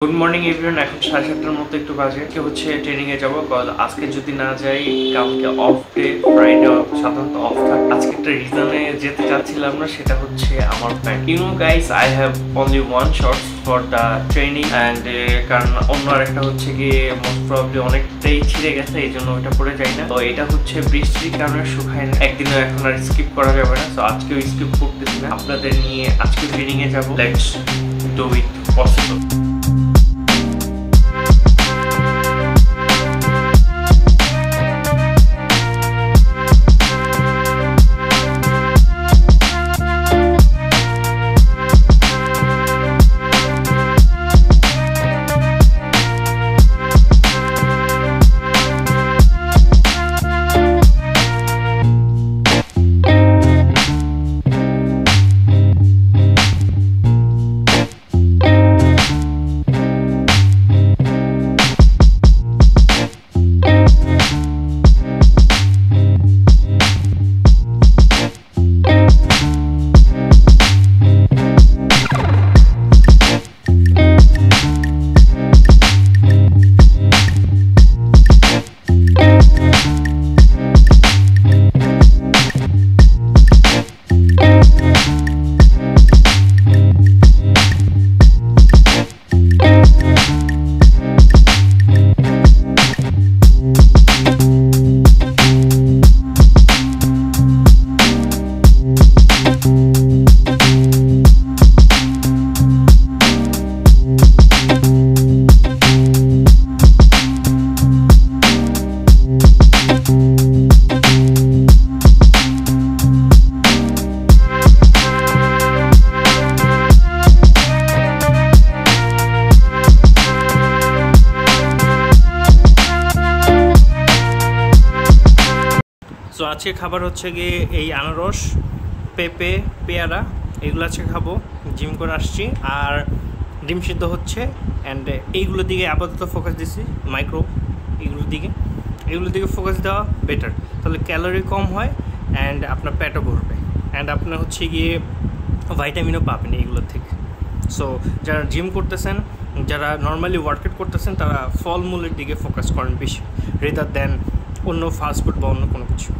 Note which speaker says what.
Speaker 1: Good morning everyone. এখন 7:30টার মতো একটু বাজে হচ্ছে ট্রেনিংয়ে যাবো। আজকে যদি না যাই কালকে অফ ডে, ফ্রাইডে সাধারণত অফ থাকে। আজকে একটা রিজনে যেতে চাচ্ছিলাম না, সেটা হচ্ছে আমার pant. You know guys, I have only one shorts for the training and কারণ অন্য আরেকটা হচ্ছে গিয়ে মোস্ট প্রবাবলি অনেকটাই ছিঁড়ে গেছে, এই জন্য ওইটা পরে যাই না। তো এটা হচ্ছে বৃষ্টির কারণে শুকায় না, একদিনও এখন আর স্কিপ করা যাবে না। তো আজকেও স্কিপ করতেছি না, আপনাদের নিয়ে আজকে ট্রেনিংয়ে যাবো। Let's do it possible. তো আজকে খাবার হচ্ছে গিয়ে এই আনারস, পেঁপে, পেয়ারা এগুলো আজকে খাবো। জিম করে আসছি, আর ডিম সিদ্ধ হচ্ছে। অ্যান্ড এইগুলোর দিকে আপাতত ফোকাস দিচ্ছি, মাইক্রো এগুলোর দিকে ফোকাস দেওয়া বেটার। তাহলে ক্যালোরি কম হয় অ্যান্ড আপনার পেটও ভরবে, অ্যান্ড আপনার হচ্ছে গিয়ে ভাইটামিনও পাবেন এইগুলোর থেকে। সো যারা জিম করতেছেন, যারা নর্মালি ওয়ার্কআউট করতেছেন, তারা ফলমূলের দিকে ফোকাস করেন বেশি, রেদার দেন অন্য ফাস্টফুড বা অন্য কোনো কিছু।